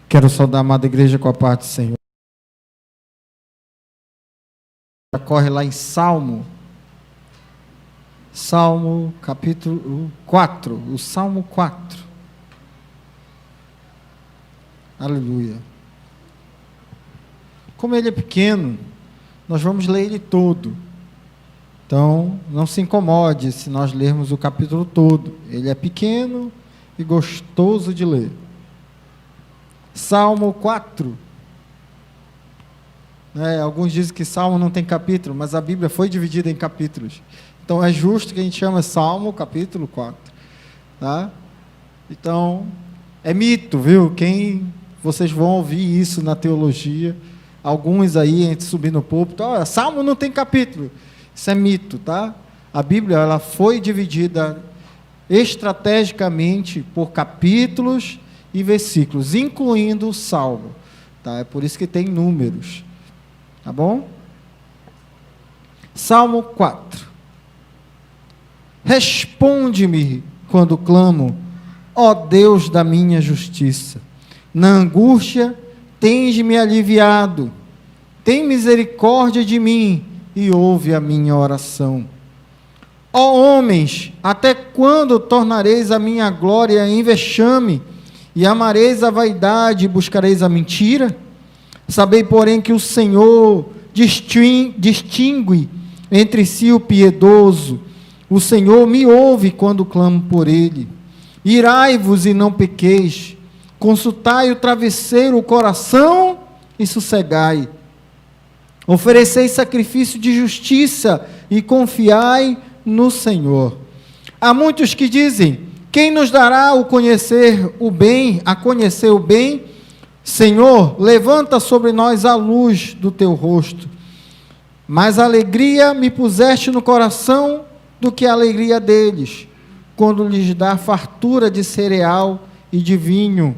Quero saudar a amada igreja com a paz do Senhor. Corre lá em Salmo capítulo 4, o Salmo 4. Aleluia. Como ele é pequeno, nós vamos ler ele todo. Então, não se incomode se nós lermos o capítulo todo. Ele é pequeno e gostoso de ler. Salmo 4. Alguns dizem que Salmo não tem capítulo, mas a Bíblia foi dividida em capítulos. Então, é justo que a gente chame Salmo capítulo 4. Tá? Então, é mito, viu? Vocês vão ouvir isso na teologia. Alguns aí, antes de subir no púlpito, Salmo não tem capítulo. Isso é mito, tá? A Bíblia ela foi dividida estrategicamente por capítulos e versículos, incluindo o Salmo. Tá? É por isso que tem números. Tá bom? Salmo 4. Responde-me quando clamo, ó Deus da minha justiça. Na angústia, tens-me aliviado. Tem misericórdia de mim e ouve a minha oração. Ó homens, até quando tornareis a minha glória em vexame, e amareis a vaidade e buscareis a mentira? Sabei, porém, que o Senhor distingue entre si o piedoso. O Senhor me ouve quando clamo por ele. Irai-vos e não pequeis. Consultai o travesseiro, o coração, e sossegai. Oferecei sacrifício de justiça e confiai no Senhor. Há muitos que dizem: quem nos dará a conhecer o bem? Senhor, levanta sobre nós a luz do teu rosto. Mais alegria me puseste no coração do que a alegria deles, quando lhes dá fartura de cereal e de vinho.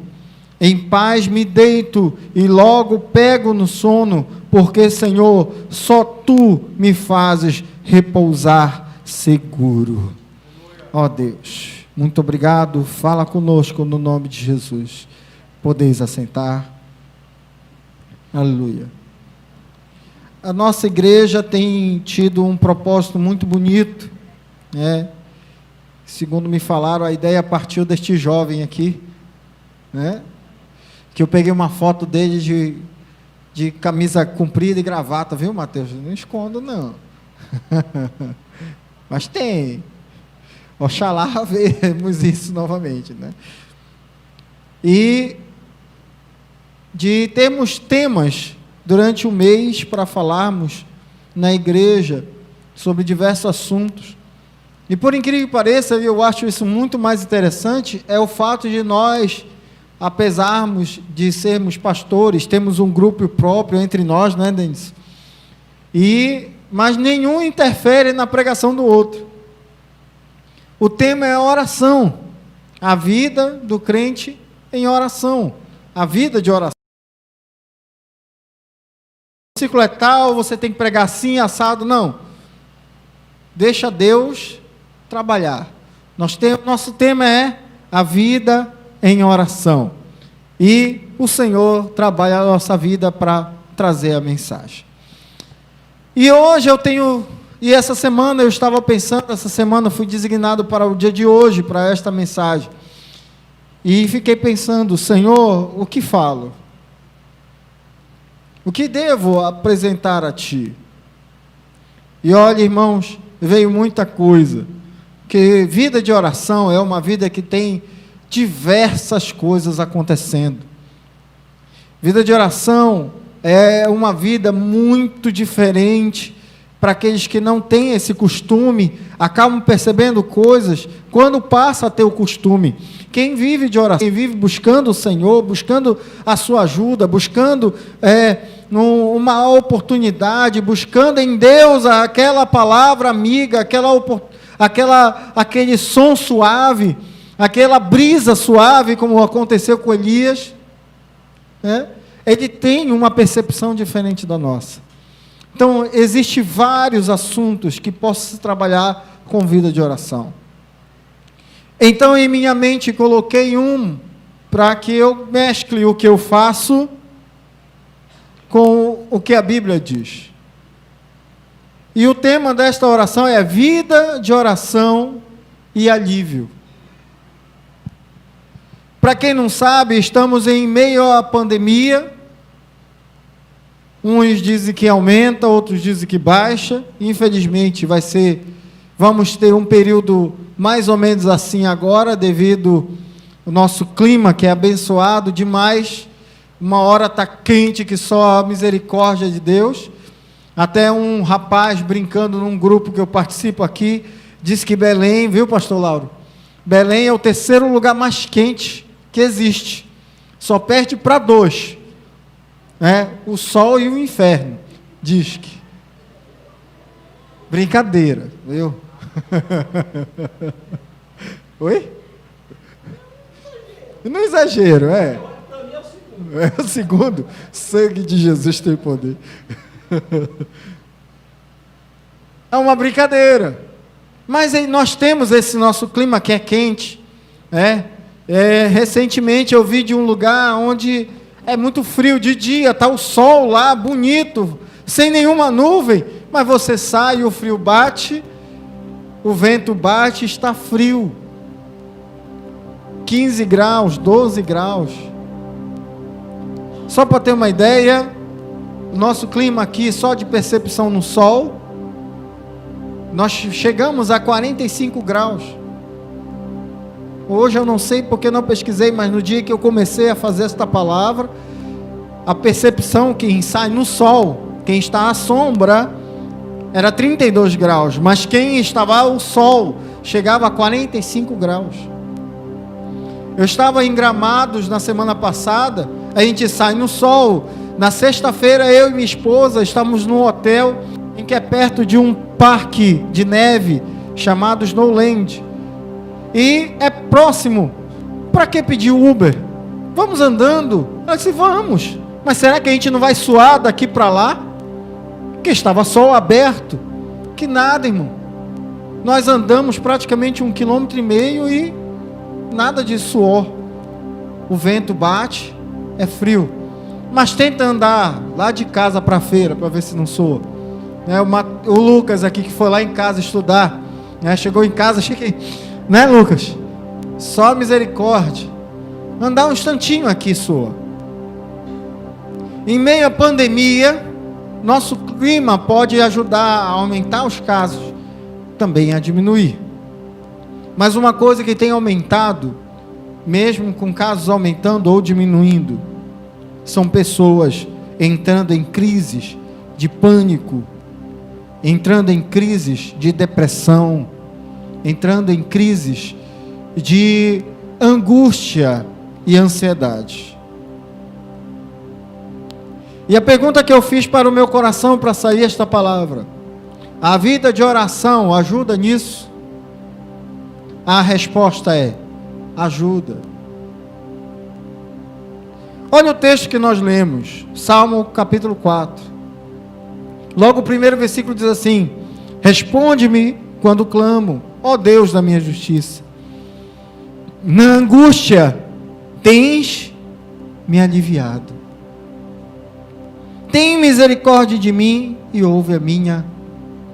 Em paz me deito e logo pego no sono, porque, Senhor, só tu me fazes repousar seguro. Ó Deus, muito obrigado. Fala conosco no nome de Jesus. Podeis assentar. Aleluia. A nossa igreja tem tido um propósito muito bonito, né? Segundo me falaram, a ideia partiu deste jovem aqui, né? Que eu peguei uma foto dele de camisa comprida e gravata, viu, Mateus? Não escondo, não. Mas tem. Oxalá vemos isso novamente, né? E de termos temas durante o mês para falarmos na igreja sobre diversos assuntos. E por incrível que pareça, eu acho isso muito mais interessante, é o fato de nós, apesar de sermos pastores, temos um grupo próprio entre nós, né, Denis? Mas nenhum interfere na pregação do outro. O tema é a oração, a vida do crente em oração, a vida de oração. O versículo é tal, você tem que pregar assim, assado, não. Deixa Deus trabalhar. Nosso tema é a vida em oração. E o Senhor trabalha a nossa vida para trazer a mensagem. E hoje essa semana eu estava pensando, essa semana fui designado para o dia de hoje, para esta mensagem. E fiquei pensando, Senhor, o que falo? O que devo apresentar a Ti? E olha, irmãos, veio muita coisa. Porque vida de oração é uma vida que tem diversas coisas acontecendo. Vida de oração é uma vida muito diferente para aqueles que não têm esse costume, acabam percebendo coisas quando passa a ter o costume. Quem vive de oração, quem vive buscando o Senhor, buscando a sua ajuda, buscando uma oportunidade, buscando em Deus aquela palavra amiga, aquele som suave, aquela brisa suave, como aconteceu com Elias, né? Ele tem uma percepção diferente da nossa. Então, existem vários assuntos que posso trabalhar com vida de oração. Então, em minha mente, coloquei para que eu mescle o que eu faço com o que a Bíblia diz. E o tema desta oração é vida de oração e alívio. Para quem não sabe, estamos em meio à pandemia. Uns dizem que aumenta, outros dizem que baixa. Infelizmente, vamos ter um período mais ou menos assim agora, devido ao nosso clima, que é abençoado demais. Uma hora está quente, que só a misericórdia de Deus. Até um rapaz brincando num grupo que eu participo aqui, disse que Belém, viu, pastor Lauro? Belém é o terceiro lugar mais quente que existe. Só perde para 2. O sol e o inferno, diz que. Brincadeira, viu? Oi? Não exagero, é o segundo. Sangue de Jesus tem poder. É uma brincadeira. Mas nós temos esse nosso clima que é quente. Recentemente eu vi de um lugar onde é muito frio de dia, está o sol lá, bonito, sem nenhuma nuvem, mas você sai, o frio bate, o vento bate, está frio. 15 graus, 12 graus. Só para ter uma ideia, o nosso clima aqui, só de percepção no sol, nós chegamos a 45 graus. Hoje eu não sei porque não pesquisei, mas no dia que eu comecei a fazer esta palavra, a percepção que sai no sol, quem está à sombra, era 32 graus, mas quem estava ao sol, chegava a 45 graus. Eu estava em Gramados na semana passada, a gente sai no sol. Na sexta-feira, eu e minha esposa estamos num hotel em que é perto de um parque de neve chamado Snowland. E é próximo. Para que pedir Uber? Vamos andando. Eu disse, vamos. Mas será que a gente não vai suar daqui para lá? Porque estava sol aberto. Que nada, irmão. Nós andamos praticamente 1,5 km e nada de suor. O vento bate, é frio. Mas tenta andar lá de casa para a feira, para ver se não soa. O Lucas aqui, que foi lá em casa estudar, chegou em casa, cheguei, Lucas? Só misericórdia. Andar um instantinho aqui soa. Em meio à pandemia, nosso clima pode ajudar a aumentar os casos, também a diminuir. Mas uma coisa que tem aumentado, mesmo com casos aumentando ou diminuindo, são pessoas entrando em crises de pânico, entrando em crises de depressão, entrando em crises de angústia e ansiedade. E a pergunta que eu fiz para o meu coração para sair esta palavra: a vida de oração ajuda nisso? A resposta é: ajuda. Olha o texto que nós lemos, Salmo capítulo 4. Logo o primeiro versículo diz assim: responde-me quando clamo, ó Deus da minha justiça. Na angústia tens me aliviado. Tem misericórdia de mim e ouve a minha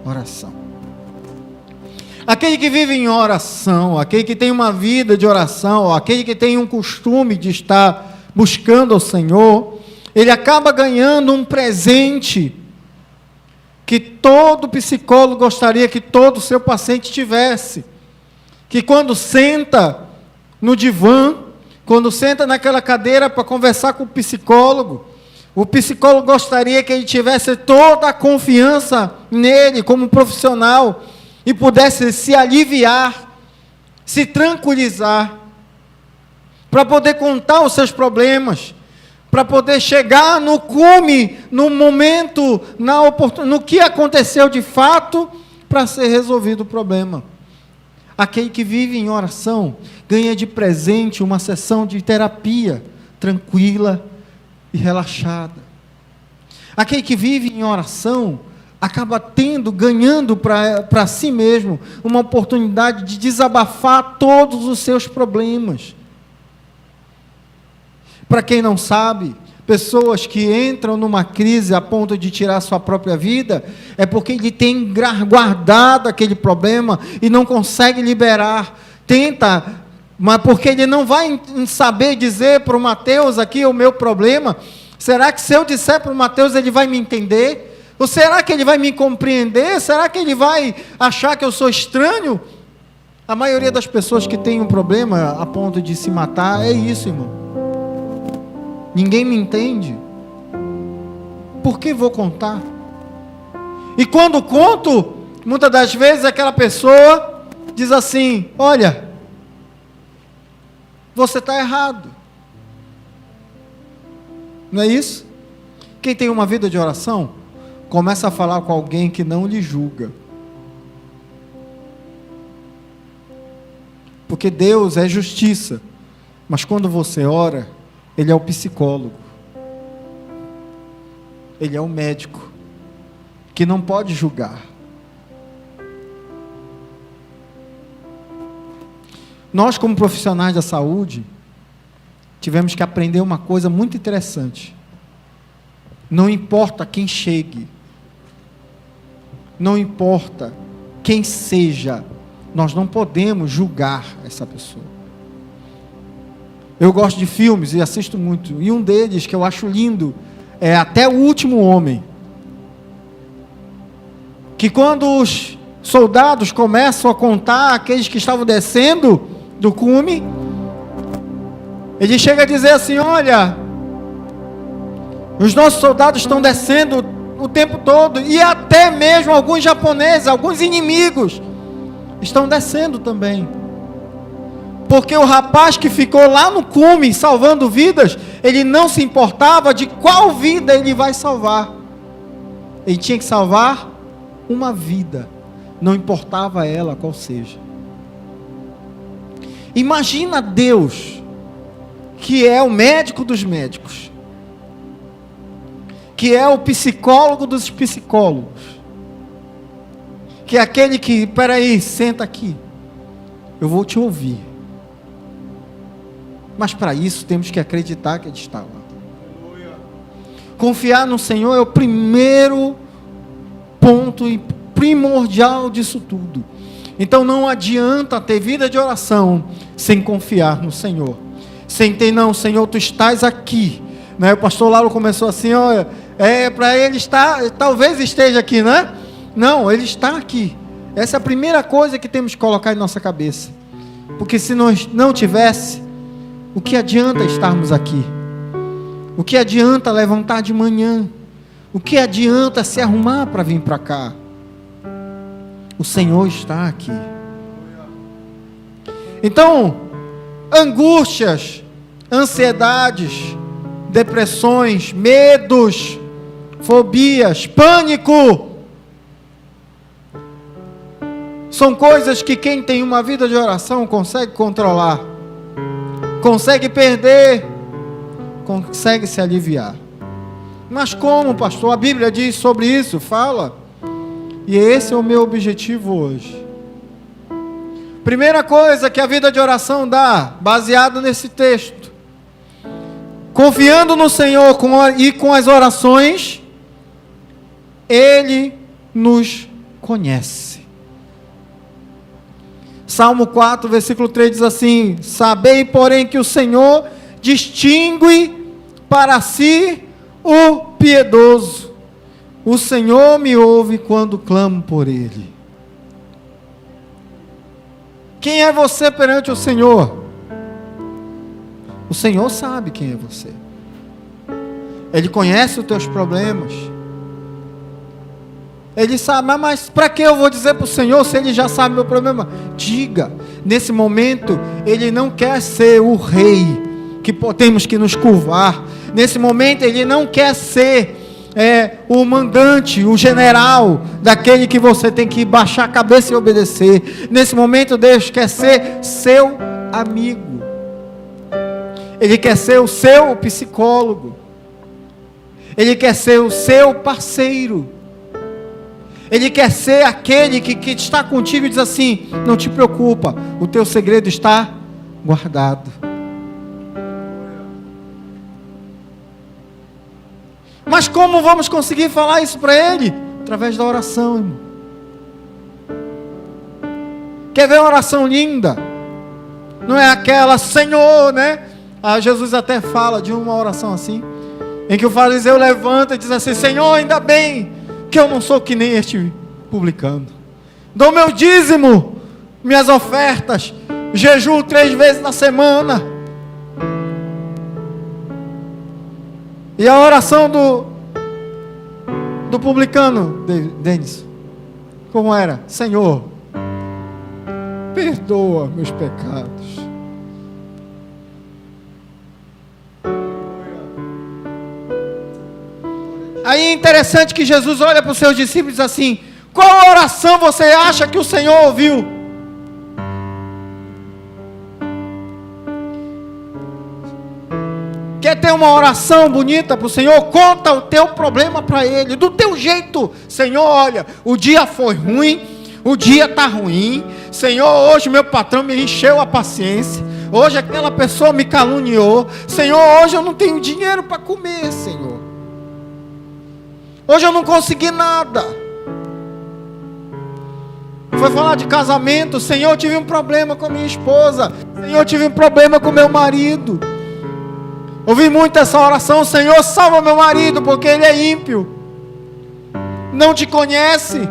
oração. Aquele que vive em oração, aquele que tem uma vida de oração, aquele que tem um costume de estar buscando ao Senhor, ele acaba ganhando um presente que todo psicólogo gostaria que todo seu paciente tivesse. Que quando senta no divã, quando senta naquela cadeira para conversar com o psicólogo gostaria que ele tivesse toda a confiança nele como profissional e pudesse se aliviar, se tranquilizar, para poder contar os seus problemas, para poder chegar no cume, no momento, no que aconteceu de fato, para ser resolvido o problema. Aquele que vive em oração ganha de presente uma sessão de terapia tranquila e relaxada. Aquele que vive em oração acaba ganhando para si mesmo uma oportunidade de desabafar todos os seus problemas. Para quem não sabe, pessoas que entram numa crise a ponto de tirar sua própria vida, é porque ele tem guardado aquele problema e não consegue liberar. Tenta, mas porque ele não vai saber dizer para o Mateus aqui o meu problema. Será que se eu disser para o Mateus ele vai me entender? Ou será que ele vai me compreender? Será que ele vai achar que eu sou estranho? A maioria das pessoas que tem um problema a ponto de se matar é isso, irmão. Ninguém me entende. Por que vou contar? E quando conto, muitas das vezes aquela pessoa diz assim: olha, você está errado. Não é isso? Quem tem uma vida de oração, começa a falar com alguém que não lhe julga. Porque Deus é justiça. Mas quando você ora, Ele é o psicólogo. Ele é o médico, que não pode julgar. Nós, como profissionais da saúde, tivemos que aprender uma coisa muito interessante. Não importa quem chegue, não importa quem seja, nós não podemos julgar essa pessoa. Eu gosto de filmes e assisto muito, e um deles que eu acho lindo é Até o Último Homem, que quando os soldados começam a contar aqueles que estavam descendo do cume, ele chega a dizer assim: olha, os nossos soldados estão descendo o tempo todo, e até mesmo alguns japoneses, alguns inimigos estão descendo também, porque o rapaz que ficou lá no cume salvando vidas, ele não se importava de qual vida ele vai salvar. Ele tinha que salvar uma vida, não importava ela qual seja. Imagina Deus, que é o médico dos médicos, que é o psicólogo dos psicólogos, que é aquele que, peraí, senta aqui, eu vou te ouvir. Mas para isso temos que acreditar que Ele está lá. Confiar no Senhor é o primeiro ponto primordial disso tudo. Então não adianta ter vida de oração sem confiar no Senhor, sem ter, não, Senhor, Tu estás aqui, né? O pastor Lauro começou assim, olha, para Ele estar, talvez esteja aqui, né? Não, Ele está aqui. Essa é a primeira coisa que temos que colocar em nossa cabeça, porque se nós não tivesse, o que adianta estarmos aqui? O que adianta levantar de manhã? O que adianta se arrumar para vir para cá? O Senhor está aqui. Então, angústias, ansiedades, depressões, medos, fobias, pânico, são coisas que quem tem uma vida de oração consegue controlar, consegue perder, consegue se aliviar. Mas como, pastor? A Bíblia diz sobre isso, fala. E esse é o meu objetivo hoje. Primeira coisa que a vida de oração dá, baseado nesse texto: confiando no Senhor e com as orações, Ele nos conhece. Salmo 4, versículo 3 diz assim: sabei, porém, que o Senhor distingue para si o piedoso. O Senhor me ouve quando clamo por Ele. Quem é você perante o Senhor? O Senhor sabe quem é você. Ele conhece os teus problemas. Ele sabe, mas para que eu vou dizer para o Senhor se Ele já sabe meu problema? Diga. Nesse momento, Ele não quer ser o rei que temos que nos curvar. Nesse momento, Ele não quer ser o mandante, o general, daquele que você tem que baixar a cabeça e obedecer. Nesse momento, Deus quer ser seu amigo. Ele quer ser o seu psicólogo. Ele quer ser o seu parceiro. Ele quer ser aquele que está contigo e diz assim: não te preocupa, o teu segredo está guardado. Mas como vamos conseguir falar isso para ele? Através da oração, irmão. Quer ver uma oração linda? Não é aquela, Senhor, né? Jesus até fala de uma oração assim, em que o fariseu levanta e diz assim: Senhor, ainda bem que eu não sou que nem este publicano. Dou meu dízimo, minhas ofertas, jejuo 3 vezes na semana. E a oração do publicano, Denis, como era? Senhor, perdoa meus pecados. Aí é interessante que Jesus olha para os seus discípulos e diz assim: qual oração você acha que o Senhor ouviu? Quer ter uma oração bonita para o Senhor? Conta o teu problema para Ele, do teu jeito. Senhor, olha, o dia foi ruim, o dia está ruim. Senhor, hoje meu patrão me encheu a paciência. Hoje aquela pessoa me caluniou. Senhor, hoje eu não tenho dinheiro para comer, Senhor. Hoje eu não consegui nada. Foi falar de casamento. Senhor, eu tive um problema com a minha esposa. Senhor, eu tive um problema com meu marido. Ouvi muito essa oração: Senhor, salva meu marido, porque ele é ímpio, não te conhece.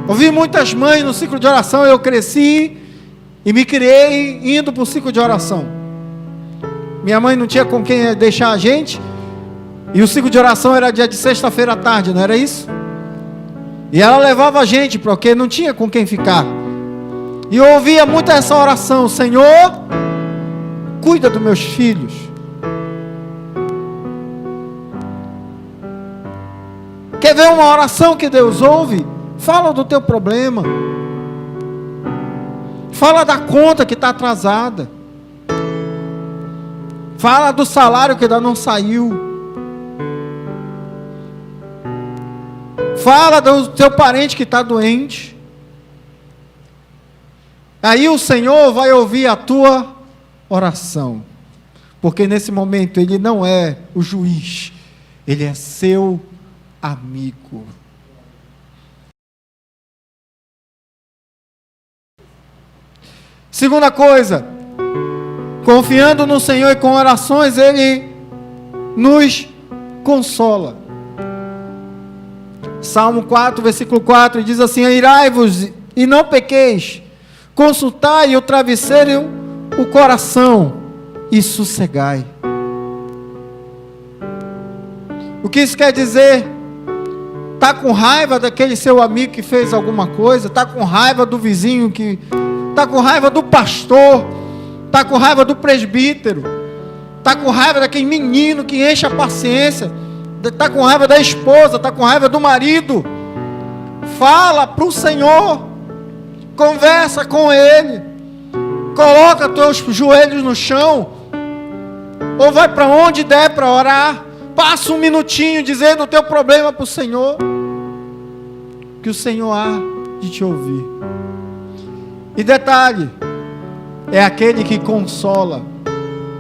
Ouvi muitas mães no ciclo de oração. Eu cresci e me criei indo para o ciclo de oração. Minha mãe não tinha com quem deixar a gente, e o ciclo de oração era dia de sexta-feira à tarde, não era isso? E ela levava a gente, porque não tinha com quem ficar. E eu ouvia muito essa oração: Senhor, cuida dos meus filhos. Quer ver uma oração que Deus ouve? Fala do teu problema. Fala da conta que está atrasada. Fala do salário que ainda não saiu. Fala do teu parente que está doente. Aí o Senhor vai ouvir a tua oração. Porque nesse momento Ele não é o juiz, Ele é seu amigo. Segunda coisa, confiando no Senhor e com orações, Ele nos consola. Salmo 4, versículo 4, diz assim: irai-vos e não pequeis, consultai o travesseiro, o coração, e sossegai. O que isso quer dizer? Está com raiva daquele seu amigo que fez alguma coisa? Está com raiva do vizinho que... Está com raiva do pastor? Está com raiva do presbítero? Está com raiva daquele menino que enche a paciência? Está com raiva da esposa? Está com raiva do marido? Fala para o Senhor, conversa com Ele, coloca teus joelhos no chão, ou vai para onde der para orar, passa um minutinho dizendo o teu problema para o Senhor, que o Senhor há de te ouvir. E detalhe, é aquele que consola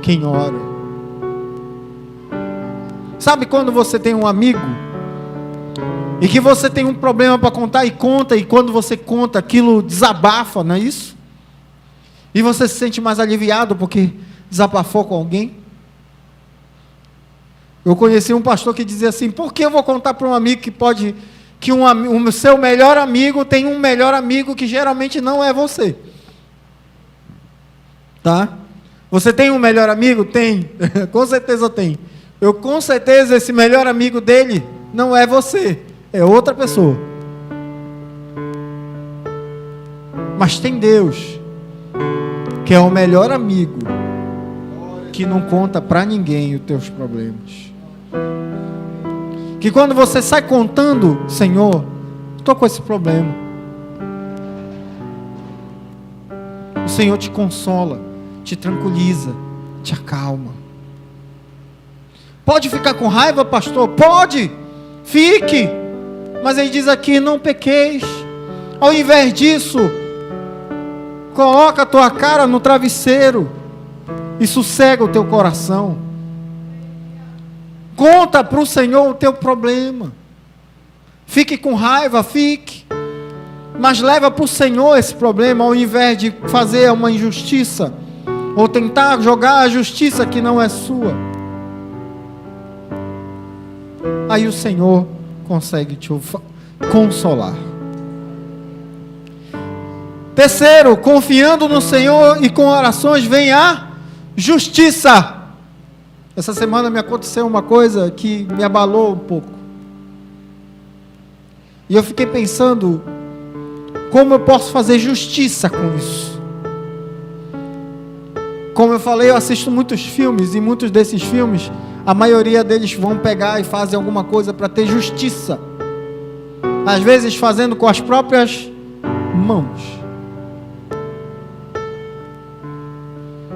quem ora. Sabe quando você tem um amigo e que você tem um problema para contar e conta, e quando você conta aquilo desabafa, não é isso? E você se sente mais aliviado porque desabafou com alguém? Eu conheci um pastor que dizia assim: por que eu vou contar para um amigo que o seu melhor amigo tem um melhor amigo que geralmente não é você? Tá? Você tem um melhor amigo? Tem, com certeza tem. Com certeza esse melhor amigo dele não é você, é outra pessoa. Mas tem Deus, que é o melhor amigo, que não conta para ninguém os teus problemas. Que quando você sai contando: Senhor, estou com esse problema, o Senhor te consola, te tranquiliza, te acalma. Pode ficar com raiva, pastor? Pode, fique. Mas ele diz aqui: não pequeis. Ao invés disso, coloca a tua cara no travesseiro e sossega o teu coração. Conta para o Senhor o teu problema. Fique com raiva, fique. Mas leva para o Senhor esse problema, ao invés de fazer uma injustiça, ou tentar jogar a justiça que não é sua. Aí o Senhor consegue te consolar. Terceiro, confiando no Senhor e com orações vem a justiça. Essa semana me aconteceu uma coisa que me abalou um pouco. E eu fiquei pensando, como eu posso fazer justiça com isso? Como eu falei, eu assisto muitos filmes, e muitos desses filmes, a maioria deles vão pegar e fazem alguma coisa para ter justiça. Às vezes fazendo com as próprias mãos.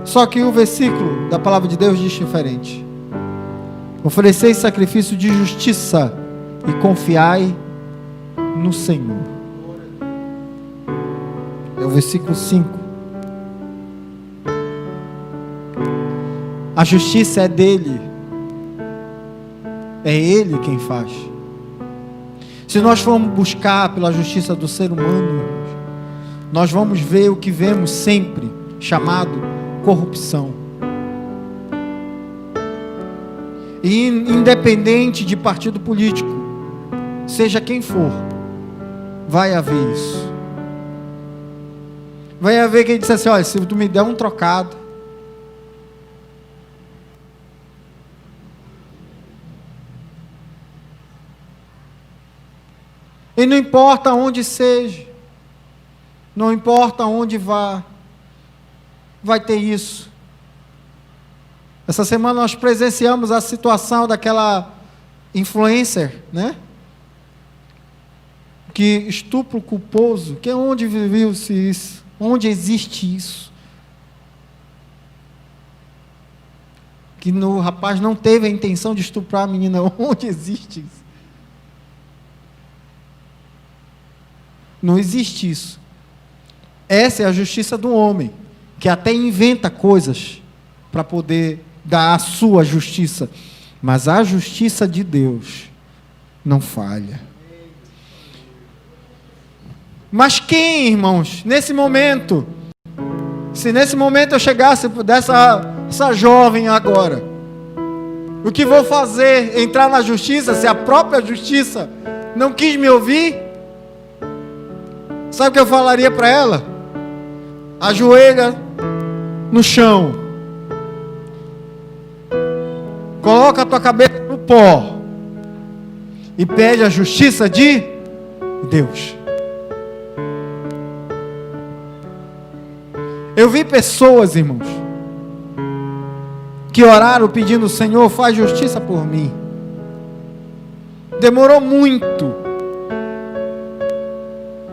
Só que o versículo da palavra de Deus diz diferente. Ofereceis sacrifício de justiça e confiai no Senhor. É o versículo 5. A justiça é dele. É ele quem faz. Se nós formos buscar pela justiça do ser humano, nós vamos ver o que vemos sempre, chamado corrupção. E independente de partido político, seja quem for, vai haver isso. Vai haver quem diz assim: olha, se tu me der um trocado, e não importa onde seja, não importa onde vá, vai ter isso. Essa semana nós presenciamos a situação daquela influencer, né? Que estupro culposo, que é onde viveu-se isso? Onde existe isso? Que o rapaz não teve a intenção de estuprar a menina, onde existe isso? Não existe isso. Essa é a justiça do homem, que até inventa coisas para poder dar a sua justiça, mas a justiça de Deus não falha. Mas quem, irmãos, nesse momento, se nesse momento eu chegasse essa jovem agora, o que vou fazer? Entrar na justiça, se a própria justiça não quis me ouvir? Sabe o que eu falaria para ela? Ajoelha no chão, coloca a tua cabeça no pó e pede a justiça de Deus. Eu vi pessoas, irmãos, que oraram pedindo: Senhor, faz justiça por mim. Demorou muito,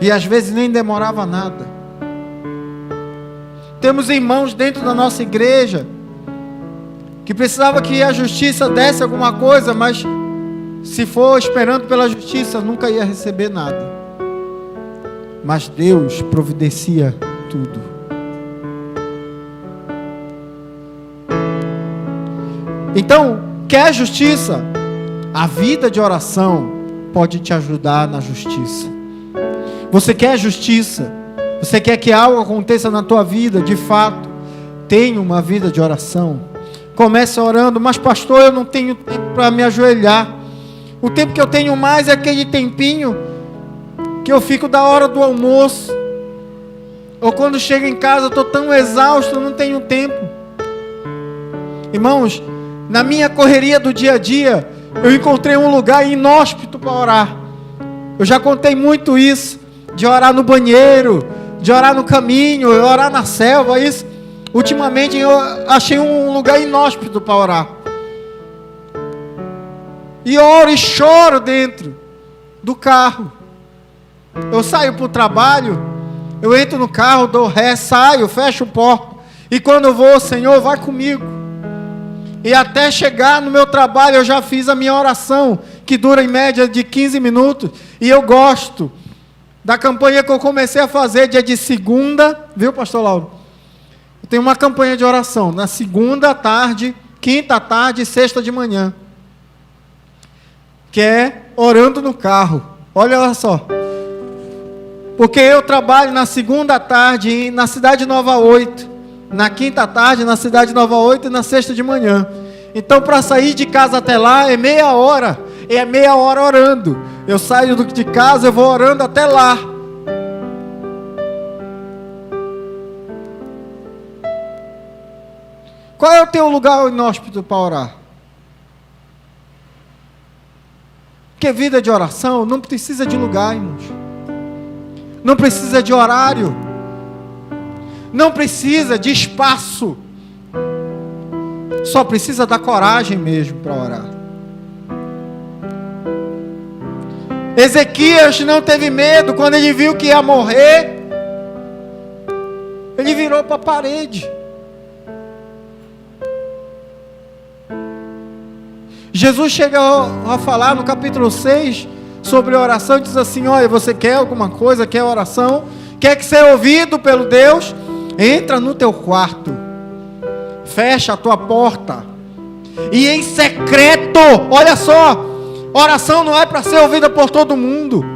e às vezes nem demorava nada. Temos irmãos dentro da nossa igreja que precisava que a justiça desse alguma coisa, mas se for esperando pela justiça, nunca ia receber nada. Mas Deus providencia tudo. Então, quer justiça? A vida de oração pode te ajudar na justiça. Você quer justiça? Você quer que algo aconteça na tua vida, de fato? Tenha uma vida de oração. Comece orando: mas pastor, eu não tenho tempo para me ajoelhar. O tempo que eu tenho mais é aquele tempinho que eu fico da hora do almoço. Ou quando chego em casa, eu estou tão exausto, eu não tenho tempo. Irmãos, na minha correria do dia a dia, eu encontrei um lugar inóspito para orar. Eu já contei muito isso, de orar no banheiro, de orar no caminho, orar na selva, isso. Ultimamente eu achei um lugar inóspito para orar. E oro e choro dentro do carro. Eu saio para o trabalho, eu entro no carro, dou ré, saio, fecho o porta. E quando eu vou: Senhor, vai comigo. E até chegar no meu trabalho, eu já fiz a minha oração, que dura em média de 15 minutos. E eu gosto da campanha que eu comecei a fazer dia de segunda, viu, pastor Lauro? Eu tenho uma campanha de oração na segunda à tarde, quinta à tarde e sexta de manhã, que é orando no carro. Olha só, porque eu trabalho na segunda à tarde na Cidade Nova 8, na quinta à tarde na Cidade Nova 8 e na sexta de manhã. Então, para sair de casa até lá é meia hora, é meia hora orando. Eu saio de casa, eu vou orando até lá. Qual é o teu lugar inóspito para orar? Porque vida de oração não precisa de lugar, irmãos. Não precisa de horário. Não precisa de espaço. Só precisa da coragem mesmo para orar. Ezequias não teve medo quando ele viu que ia morrer. Ele virou para a parede. Jesus chega a falar no capítulo 6 sobre oração, diz assim: olha, você quer alguma coisa, quer oração, quer que seja ouvido pelo Deus? Entra no teu quarto, fecha a tua porta, e em secreto, olha só, oração não é para ser ouvida por todo mundo.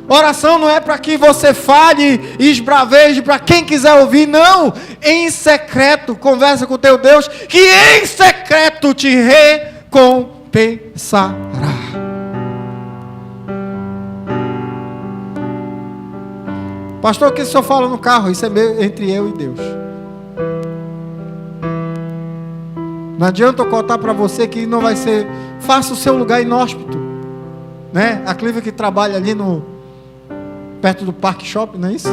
Oração não é para que você fale e esbraveje para quem quiser ouvir, não. Em secreto, conversa com o teu Deus, que em secreto te recompensará. Pastor, o que o senhor fala no carro? Isso é entre eu e Deus. Não adianta eu contar para você que não vai ser. Faça o seu lugar inóspito, né? A Clívia que trabalha ali perto do Parque Shopping, não é isso?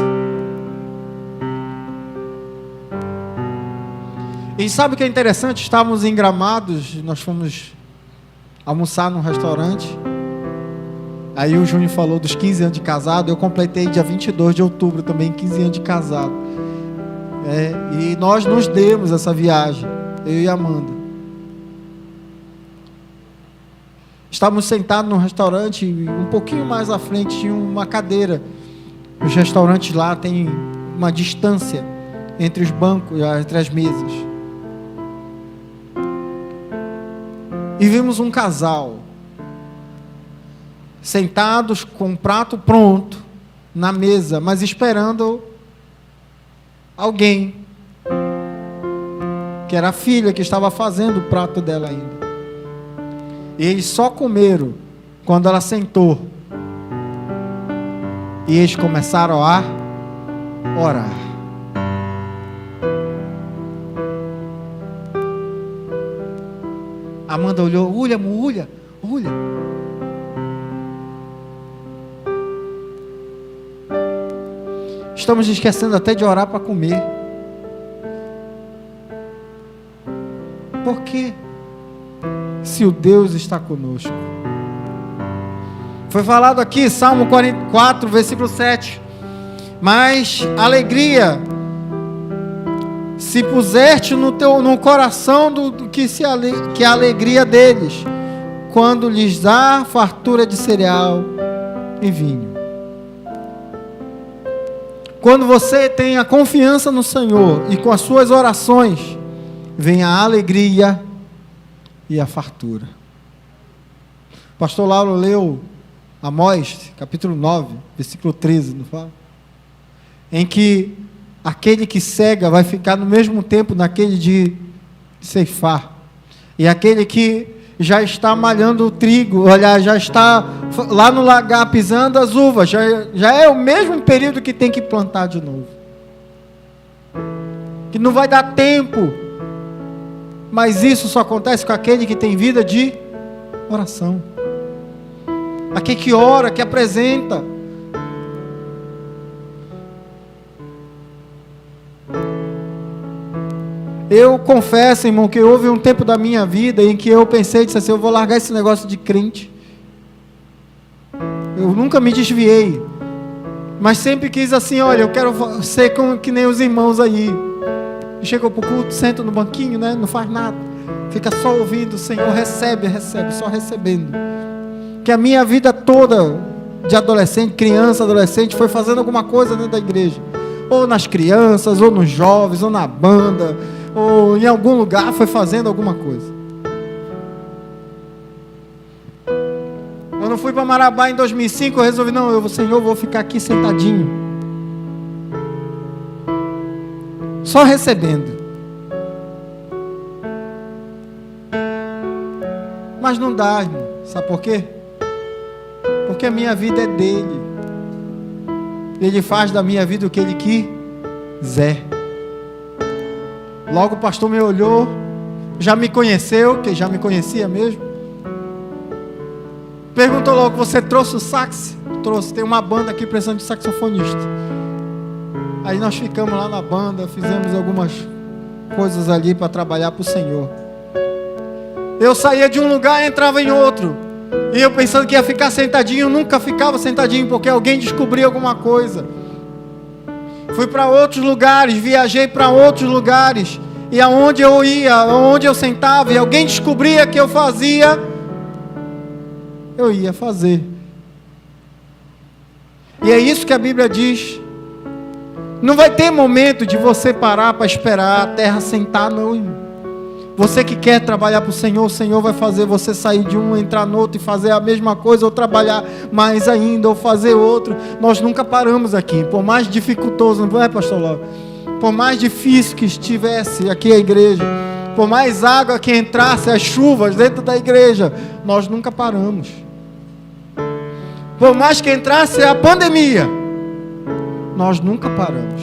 E sabe o que é interessante? Estávamos em Gramados, nós fomos almoçar num restaurante. Aí o Júnior falou dos 15 anos de casado. Eu completei dia 22 de outubro também 15 anos de casado. E nós nos demos essa viagem, eu e a Amanda. Estávamos sentados num restaurante, um pouquinho mais à frente tinha uma cadeira. Os restaurantes lá têm uma distância entre os bancos, entre as mesas. E vimos um casal sentados com um prato pronto na mesa, mas esperando alguém, que era a filha que estava fazendo o prato dela ainda. E eles só comeram quando ela sentou. E eles começaram a orar. Amanda olhou: olha, olha, olha. Estamos esquecendo até de orar para comer. Por quê? Se o Deus está conosco. Foi falado aqui, Salmo 44, versículo 7. Mas alegria se puseste no coração que a alegria deles, quando lhes dá fartura de cereal e vinho. Quando você tem a confiança no Senhor e com as suas orações, vem a alegria e a fartura. O pastor Lauro leu Amós, capítulo 9, versículo 13, não fala? Em que aquele que cega vai ficar no mesmo tempo naquele de ceifar. E aquele que já está malhando o trigo, olha, já está lá no lagar pisando as uvas, já é o mesmo período que tem que plantar de novo. Que não vai dar tempo. Mas isso só acontece com aquele que tem vida de oração. Aquele que ora, que apresenta. Eu confesso, irmão, que houve um tempo da minha vida em que eu pensei, disse assim: eu vou largar esse negócio de crente. Eu nunca me desviei, mas sempre quis assim: olha, eu quero ser que nem os irmãos aí. Chegou para o culto, senta no banquinho, né? Não faz nada, fica só ouvindo. O Senhor recebe, só recebendo. Que a minha vida toda de adolescente, criança, adolescente, foi fazendo alguma coisa dentro da igreja. ou nas crianças, ou nos jovens, ou na banda, ou em algum lugar foi fazendo alguma coisa. Quando eu fui para Marabá em 2005, eu resolvi, Senhor, eu vou ficar aqui sentadinho, só recebendo. Mas não dá, irmão. Sabe por quê? Porque a minha vida é dele. Ele faz da minha vida o que ele quiser. Logo o pastor me olhou, já me conheceu, que já me conhecia mesmo. Perguntou logo, você trouxe o sax? Trouxe, tem uma banda aqui precisando de saxofonista. Aí nós ficamos lá na banda, fizemos algumas coisas ali para trabalhar para o Senhor. Eu saía de um lugar e entrava em outro. E eu pensando que ia ficar sentadinho, nunca ficava sentadinho, porque alguém descobria alguma coisa. Fui para outros lugares, viajei para outros lugares. E aonde eu ia, aonde eu sentava, e alguém descobria que eu fazia, eu ia fazer. E é isso que a Bíblia diz. Não vai ter momento de você parar para esperar a terra sentar, não, irmão. Você que quer trabalhar para o Senhor vai fazer você sair de um, entrar no outro e fazer a mesma coisa, ou trabalhar mais ainda, ou fazer outro. Nós nunca paramos aqui, por mais dificultoso, não é, pastor Lauro? Por mais difícil que estivesse aqui a igreja, por mais água que entrasse, as chuvas dentro da igreja, nós nunca paramos. Por mais que entrasse a pandemia, nós nunca paramos.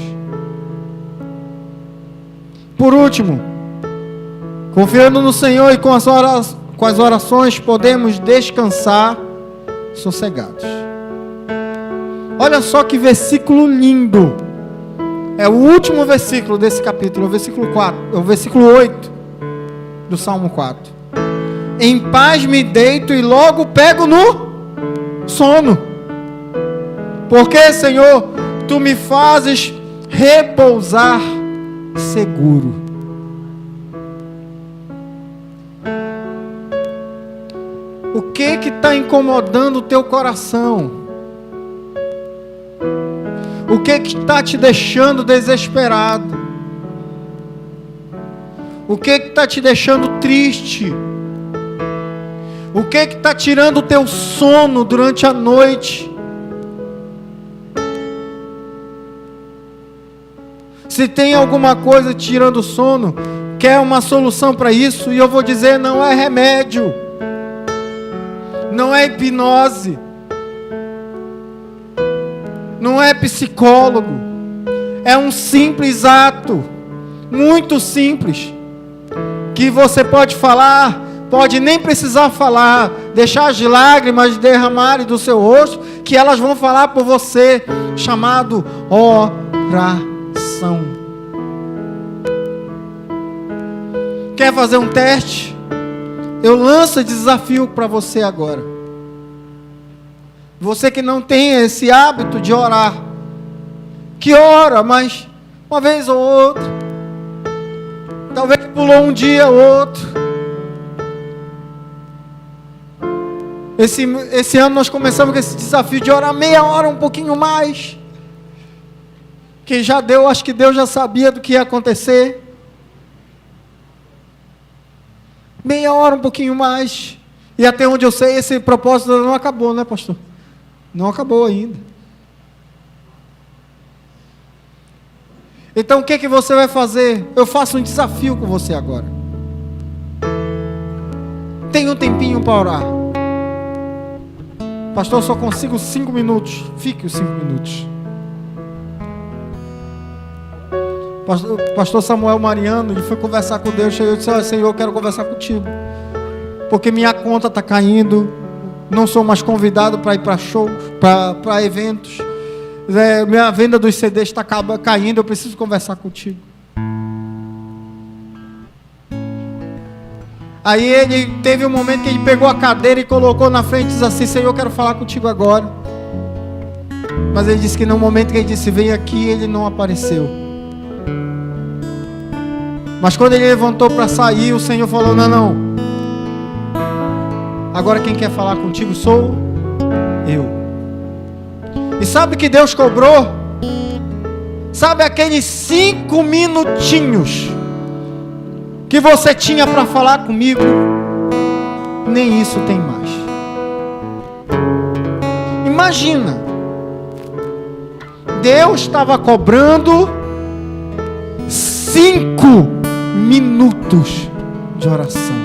Por último, confiando no Senhor e com as orações podemos descansar sossegados. Olha só que versículo lindo. É o último versículo desse capítulo, o versículo 4, o versículo 8 do Salmo 4. Em paz me deito e logo pego no sono. Porque, Senhor, tu me fazes repousar seguro. O que está incomodando o teu coração? O que está te deixando desesperado? O que está te deixando triste? O que está tirando o teu sono durante a noite? Se tem alguma coisa tirando o sono, quer uma solução para isso? E eu vou dizer, não é remédio. Não é hipnose, não é psicólogo, é um simples ato, muito simples, que você pode falar, pode nem precisar falar, deixar as lágrimas derramarem do seu rosto, que elas vão falar por você, chamado oração. Quer fazer um teste? Eu lanço desafio para você agora. Você que não tem esse hábito de orar, que ora, mas uma vez ou outra, talvez pulou um dia ou outro. Esse ano nós começamos com esse desafio de orar meia hora, um pouquinho mais. Que já deu, acho que Deus já sabia do que ia acontecer. Meia hora, um pouquinho mais. E até onde eu sei, esse propósito não acabou, né, pastor? Não acabou ainda. Então o que você vai fazer? Eu faço um desafio com você agora. Tem um tempinho para orar. Pastor, eu só consigo 5 minutos. Fique os 5 minutos. Pastor Samuel Mariano, ele foi conversar com Deus, chegou e disse, Senhor, eu quero conversar contigo, porque minha conta está caindo, não sou mais convidado para ir para shows, para eventos, minha venda dos CDs está caindo, eu preciso conversar contigo. Aí ele teve um momento que ele pegou a cadeira e colocou na frente e disse assim, Senhor, eu quero falar contigo agora. Mas ele disse que no momento que ele disse, vem aqui, ele não apareceu. Mas quando ele levantou para sair, o Senhor falou, não. Agora quem quer falar contigo sou eu. E sabe o que Deus cobrou? Sabe aqueles 5 minutinhos que você tinha para falar comigo? Nem isso tem mais. Imagina, Deus estava cobrando 5 minutos de oração.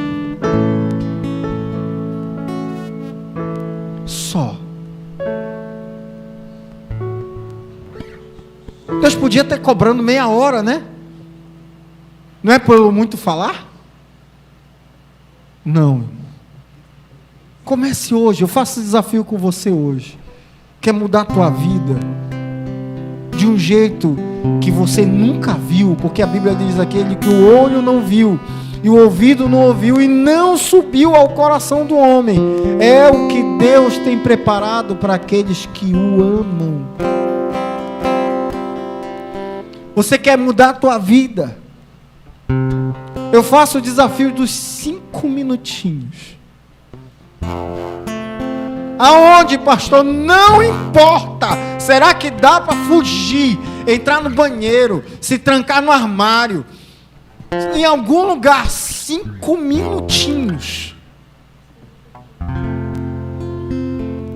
Só. Deus podia estar cobrando meia hora, né? Não é por muito falar? Não, irmão. Comece hoje, eu faço esse desafio com você hoje. Quer mudar a tua vida de um jeito que você nunca viu, porque a Bíblia diz aquele que o olho não viu, e o ouvido não ouviu, e não subiu ao coração do homem. É o que Deus tem preparado para aqueles que o amam. Você quer mudar a tua vida? Eu faço o desafio dos 5 minutinhos. Aonde, pastor? Não importa. Será que dá para fugir, entrar no banheiro, se trancar no armário, em algum lugar? 5 minutinhos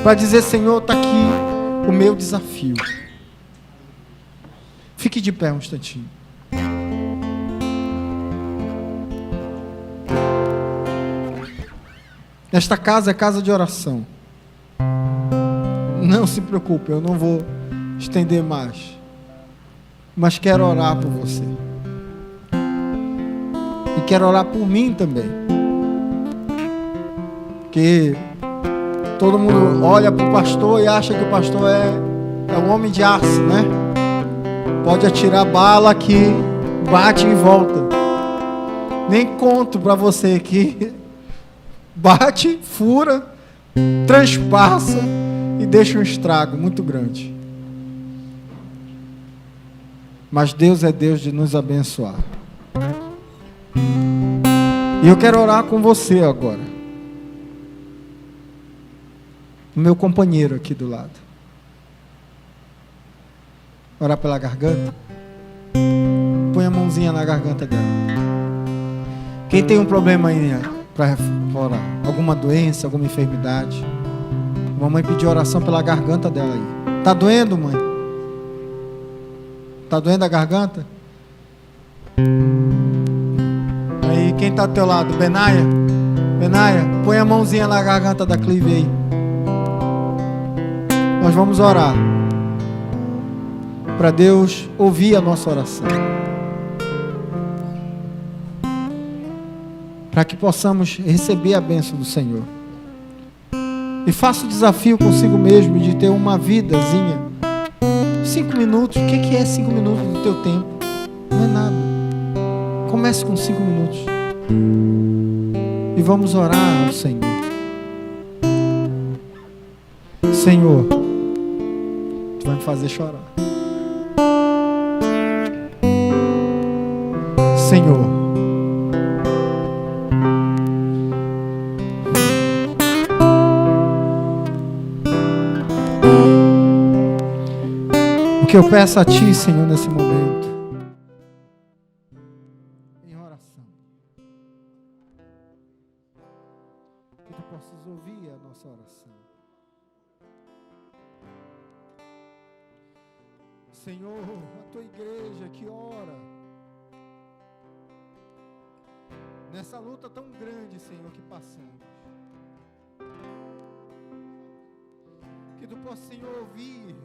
para dizer: Senhor, está aqui o meu desafio. Fique de pé um instantinho. Esta casa é casa de oração. Não se preocupe, eu não vou estender mais, mas quero orar por você, e quero orar por mim também, porque todo mundo olha para o pastor e acha que o pastor é um homem de aço, né? Pode atirar bala que bate e volta. Nem conto para você que bate, fura, transpassa e deixa um estrago muito grande. Mas Deus é Deus de nos abençoar. E eu quero orar com você agora. O meu companheiro aqui do lado. Orar pela garganta. Põe a mãozinha na garganta dela. Quem tem um problema aí para orar? Alguma doença, alguma enfermidade? A mamãe pediu oração pela garganta dela aí. Tá doendo, mãe? Tá doendo a garganta? Aí, quem tá do teu lado? Benaia? Benaia, põe a mãozinha na garganta da Clive aí. Nós vamos orar para Deus ouvir a nossa oração, para que possamos receber a bênção do Senhor. E faça o desafio consigo mesmo de ter uma vidazinha. 5 minutos, o que é 5 minutos do teu tempo? Não é nada. Comece com 5 minutos. E vamos orar ao Senhor. Senhor, Tu vai me fazer chorar. Senhor, o que eu peço a Ti, Senhor, nesse momento, em oração, que Tu possas ouvir a nossa oração. Senhor, a Tua igreja que ora nessa luta tão grande, Senhor, que passamos, que Tu possa, Senhor, ouvir